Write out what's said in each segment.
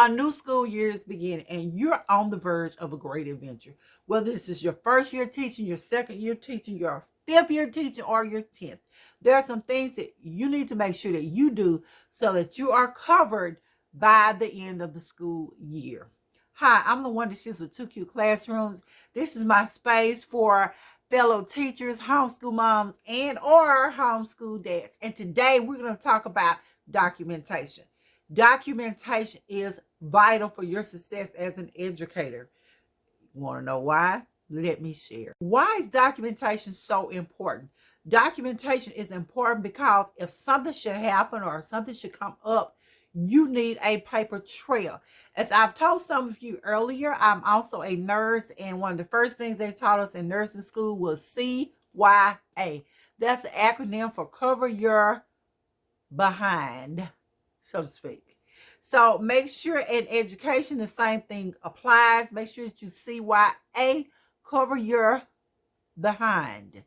A new school year is beginning and you're on the verge of a great adventure. Whether this is your first year teaching, your second year teaching, your fifth year teaching, or your 10th, there are some things that you need to make sure that you do so that you are covered by the end of the school year. Hi, I'm the one that sits with 2Q Classrooms. This is my space for fellow teachers, homeschool moms, and or homeschool dads. And today we're going to talk about documentation. Documentation is vital for your success as an educator. You want to know why? Let me share. Why is documentation so important? Documentation is important because if something should happen or something should come up, you need a paper trail. As I've told some of you earlier, I'm also a nurse, and one of the first things they taught us in nursing school was CYA. That's the acronym for Cover Your Behind, so to speak. So make sure in education the same thing applies. Make sure that you CYA, cover your behind.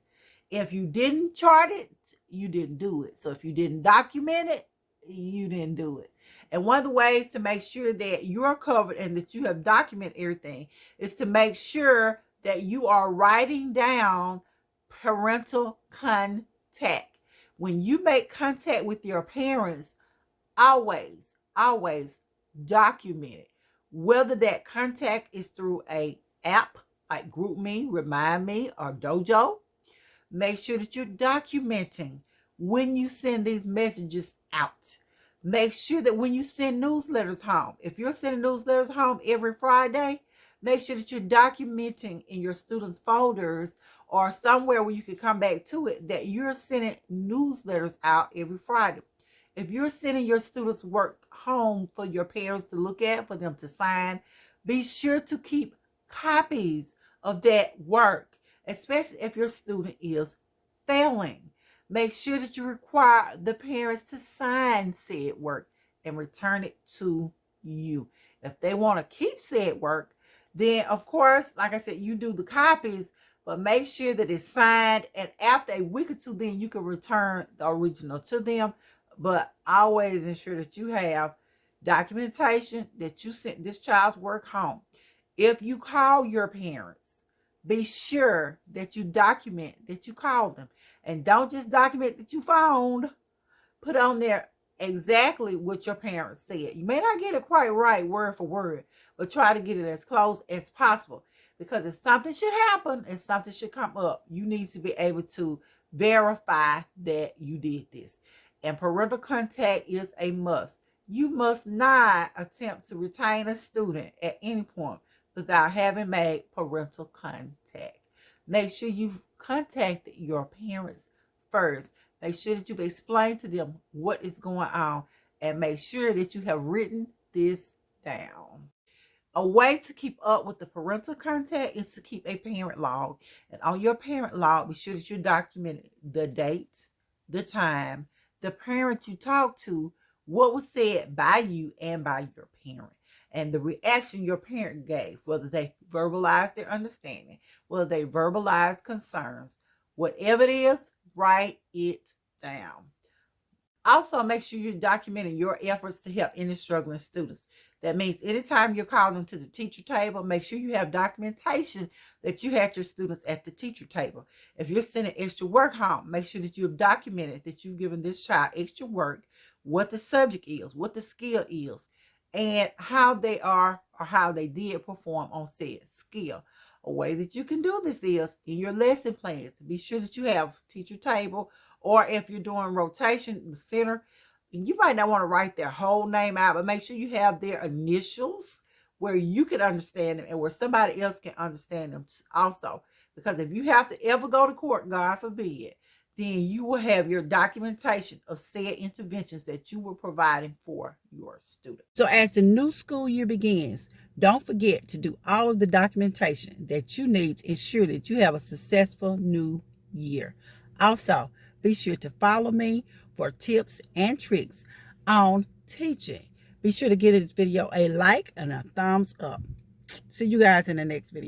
If you didn't chart it, you didn't do it. So if you didn't document it, you didn't do it. And one of the ways to make sure that you're covered and that you have documented everything is to make sure that you are writing down parental contact. When you make contact with your parents, always document it. Whether that contact is through a app like GroupMe, Remind Me, or Dojo, make sure that you're documenting when you send these messages out. Make sure that when you send newsletters home, if you're sending newsletters home every Friday, make sure that you're documenting in your students' folders or somewhere where you can come back to it that you're sending newsletters out every Friday. If you're sending your students' work home for your parents to look at, for them to sign, be sure to keep copies of that work, especially if your student is failing. Make sure that you require the parents to sign said work and return it to you. If they want to keep said work, then of course, like I said, you do the copies, but make sure that it's signed, and after a week or two, then you can return the original to them. But always ensure that you have documentation that you sent this child's work home. If you call your parents, be sure that you document that you called them. And don't just document that you phoned. Put on there exactly what your parents said. You may not get it quite right word for word, but try to get it as close as possible. Because if something should happen, if something should come up, you need to be able to verify that you did this. And parental contact is a must. You must not attempt to retain a student at any point without having made parental contact. Make sure you've contacted your parents first. Make sure that you've explained to them what is going on, and make sure that you have written this down. A way to keep up with the parental contact is to keep a parent log. And on your parent log, be sure that you document the date, the time, the parent you talked to, what was said by you and by your parent, and the reaction your parent gave, whether they verbalized their understanding, whether they verbalized concerns. Whatever it is, write it down. Also, make sure you're documenting your efforts to help any struggling students. That means anytime you're calling them to the teacher table, make sure you have documentation that you had your students at the teacher table. If you're sending extra work home, make sure that you've documented that you've given this child extra work, what the subject is, what the skill is, and how they are or how they did perform on said skill. A way that you can do this is in your lesson plans. Be sure that you have teacher table, or if you're doing rotation in the center, you might not want to write their whole name out, but make sure you have their initials where you can understand them and where somebody else can understand them also. Because if you have to ever go to court, God forbid, then you will have your documentation of said interventions that you were providing for your students. So as the new school year begins, don't forget to do all of the documentation that you need to ensure that you have a successful new year. Also, be sure to follow me for tips and tricks on teaching. Be sure to give this video a like and a thumbs up. See you guys in the next video.